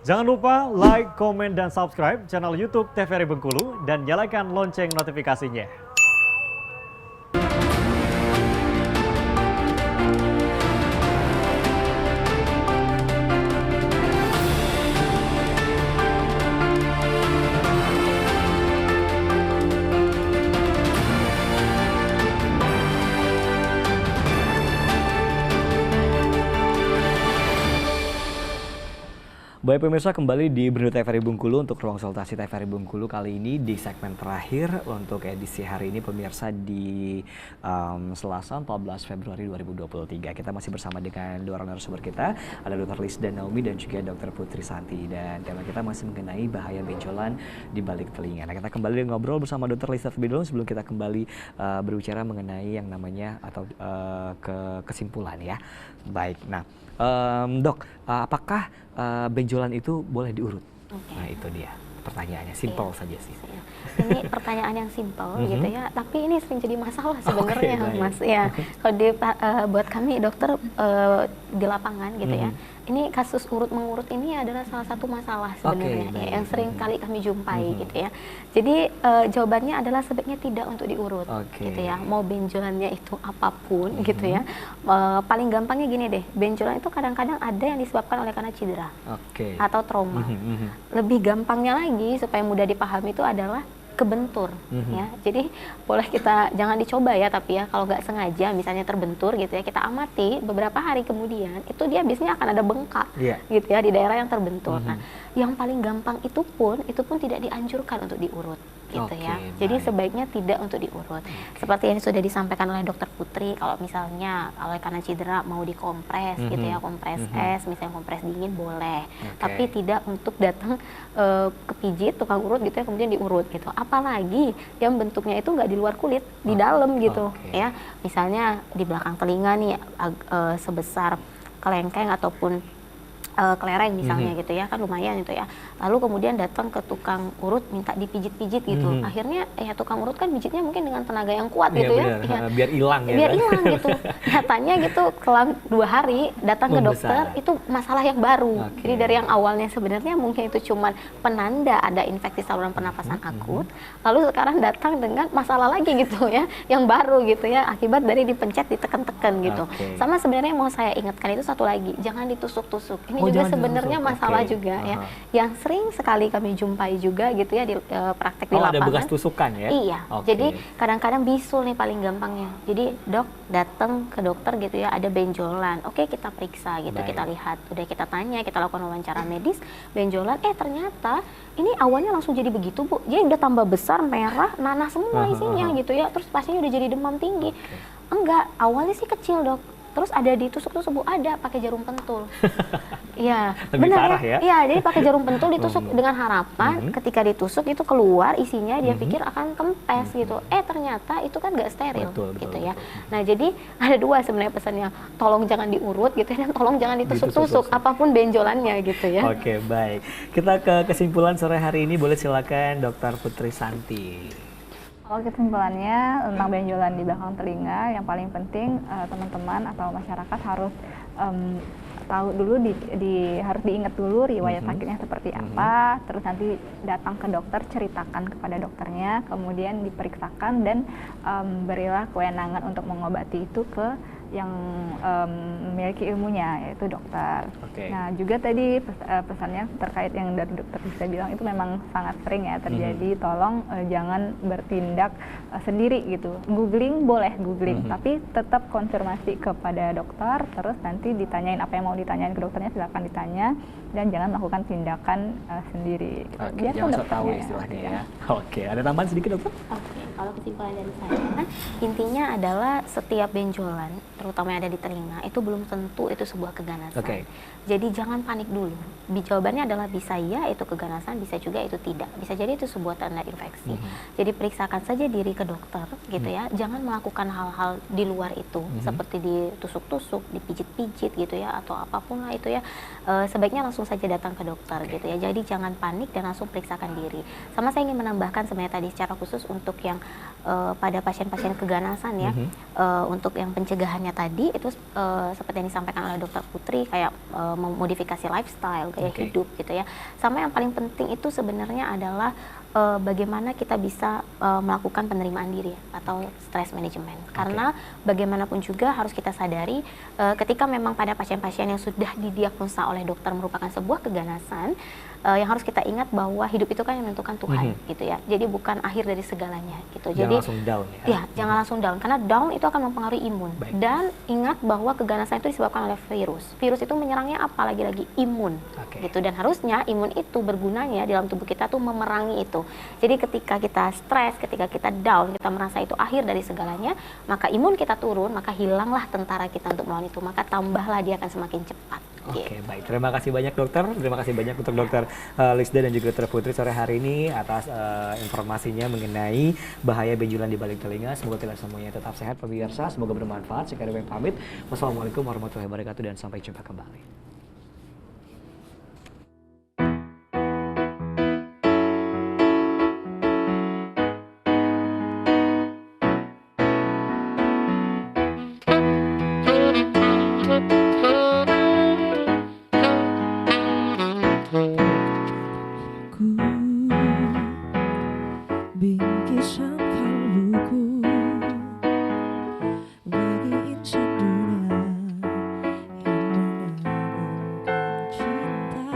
Jangan lupa like, komen, dan subscribe channel YouTube TVRI Bengkulu dan nyalakan lonceng notifikasinya. Baik pemirsa, kembali di Berita TVRI Bengkulu untuk ruang konsultasi TVRI Bengkulu kali ini di segmen terakhir untuk edisi hari ini pemirsa di Selasa 14 Februari 2023. Kita masih bersama dengan dua narasumber kita, ada Dr. Lisda Naomi dan juga Dr. Putri Santi, dan tema kita masih mengenai bahaya benjolan di balik telinga. Nah, kita kembali ngobrol bersama Dr. Lisda terlebih dahulu sebelum kita kembali berbicara mengenai yang namanya atau kesimpulan ya. Baik, nah Dok, apakah benjolan itu boleh diurut? Okay. Nah itu dia pertanyaannya, simple saja sih. Ini pertanyaan yang simple gitu ya, tapi ini sering jadi masalah sebenarnya Mas. Ya, kalau buat kami dokter di lapangan gitu ya, ini kasus urut mengurut ini adalah salah satu masalah sebenarnya yang sering kali kami jumpai gitu ya. Jadi jawabannya adalah sebaiknya tidak untuk diurut gitu ya. Mau benjolannya itu apapun gitu ya. Paling gampangnya gini deh, benjolan itu kadang-kadang ada yang disebabkan oleh karena cedera atau trauma. Lebih gampangnya lagi supaya mudah dipahami itu adalah kebentur ya. Jadi boleh kita jangan dicoba ya, tapi ya kalau nggak sengaja misalnya terbentur gitu ya, kita amati beberapa hari kemudian itu dia biasanya akan ada bengkak gitu ya di daerah yang terbentur. Nah, yang paling gampang itu pun tidak dianjurkan untuk diurut gitu ya. Jadi sebaiknya tidak untuk diurut. Seperti yang sudah disampaikan oleh Dokter Putri, kalau misalnya oleh karena cedera mau dikompres gitu ya, kompres es, misalnya kompres dingin boleh. Tapi tidak untuk datang kepijit tukang urut gitu ya kemudian diurut gitu. Apalagi yang bentuknya itu nggak di luar kulit, di dalam gitu ya. Misalnya di belakang telinga nih sebesar kelengkeng ataupun kelereng misalnya gitu ya, kan lumayan itu ya. Lalu kemudian datang ke tukang urut minta dipijit-pijit gitu. Akhirnya ya tukang urut kan pijitnya mungkin dengan tenaga yang kuat gitu ya. Biar hilang ya. Biar hilang gitu. Nyatanya gitu selang 2 hari datang ke dokter itu masalah yang baru. Jadi dari yang awalnya sebenarnya mungkin itu cuma penanda ada infeksi saluran pernapasan akut, lalu sekarang datang dengan masalah lagi gitu ya, yang baru gitu ya, akibat dari dipencet ditekan-tekan gitu. Sama sebenarnya mau saya ingatkan itu satu lagi, jangan ditusuk-tusuk. Ini juga sebenarnya masalah juga ya, yang sering sekali kami jumpai juga gitu ya di praktek di lapangan. Ada bekas tusukan ya? Iya. Jadi kadang-kadang bisul nih paling gampangnya. Jadi dok datang ke dokter gitu ya, ada benjolan. Oke, kita periksa gitu, kita lihat, udah kita tanya, kita lakukan wawancara medis, benjolan. Ternyata ini awalnya langsung jadi begitu bu. Jadi udah tambah besar, merah, nanah semua isinya gitu ya. Terus pasiennya udah jadi demam tinggi. Enggak, awalnya sih kecil dok. Terus ada ditusuk-tusuk bu, ada pakai jarum pentul. Iya, benar ya. Iya, jadi pakai jarum pentul ditusuk dengan harapan ketika ditusuk itu keluar isinya, dia pikir akan kempes gitu. Ternyata itu kan nggak steril gitu ya. Nah, jadi ada 2 sebenarnya pesannya. Tolong jangan diurut gitu ya, dan tolong jangan ditusuk-tusuk apapun benjolannya gitu ya. Oke, baik. Kita ke kesimpulan sore hari ini, boleh silakan Dr. Putri Santi. Kalau kesimpulannya tentang benjolan di belakang telinga, yang paling penting teman-teman atau masyarakat harus tahu dulu, harus diingat dulu riwayat sakitnya seperti apa, terus nanti datang ke dokter, ceritakan kepada dokternya, kemudian diperiksakan dan berilah kewenangan untuk mengobati itu ke yang memiliki ilmunya, yaitu dokter. Nah juga tadi pesannya terkait yang dari dokter bisa bilang itu memang sangat sering ya terjadi. Tolong jangan bertindak sendiri gitu. Googling boleh googling, tapi tetap konfirmasi kepada dokter. Terus nanti ditanyain apa yang mau ditanyain ke dokternya, silakan ditanya, dan jangan melakukan tindakan sendiri. Gitu. Jangan sok tahu istilahnya ya. Ada tambahan sedikit dokter? Kalau kesimpulan dari saya, intinya adalah setiap benjolan, terutama yang ada di telinga, itu belum tentu itu sebuah keganasan. Jadi jangan panik dulu. Jawabannya adalah bisa ya itu keganasan, bisa juga itu tidak. Bisa jadi itu sebuah tanda infeksi. Jadi periksakan saja diri ke dokter gitu ya. Jangan melakukan hal-hal di luar itu, seperti ditusuk-tusuk, dipijit-pijit gitu ya, atau apapun lah itu ya. Sebaiknya langsung saja datang ke dokter gitu ya. Jadi jangan panik dan langsung periksakan diri. Sama saya ingin menambahkan sebenarnya tadi secara khusus untuk yang pada pasien-pasien keganasan ya, untuk yang pencegahannya tadi itu seperti yang disampaikan oleh Dokter Putri, kayak memodifikasi lifestyle gaya hidup gitu ya. Sama yang paling penting itu sebenarnya adalah bagaimana kita bisa melakukan penerimaan diri atau stress management. Karena bagaimanapun juga harus kita sadari ketika memang pada pasien-pasien yang sudah didiagnosa oleh dokter merupakan sebuah keganasan, yang harus kita ingat bahwa hidup itu kan yang menentukan Tuhan gitu ya. Jadi bukan akhir dari segalanya gitu. Jangan Jadi langsung down ya. Ya, jangan langsung down karena down itu akan mempengaruhi imun. Baik. Dan ingat bahwa keganasan itu disebabkan oleh virus. Virus itu menyerangnya apa? Lagi-lagi imun. Gitu, dan harusnya imun itu bergunanya dalam tubuh kita tuh memerangi itu. Jadi ketika kita stres, ketika kita down, kita merasa itu akhir dari segalanya, maka imun kita turun, maka hilanglah tentara kita untuk melawan itu, maka tambahlah dia akan semakin cepat. Oke, baik. Terima kasih banyak dokter. Terima kasih banyak untuk dokter Lisda dan juga dokter Putri sore hari ini atas informasinya mengenai bahaya benjolan di balik telinga. Semoga kita semuanya tetap sehat pemirsa. Semoga bermanfaat. Sekian dari pamit. Wassalamualaikum warahmatullahi wabarakatuh dan sampai jumpa kembali. Ku bingkiskan kalbuku bagi insan dunia yang mengagumkan cinta.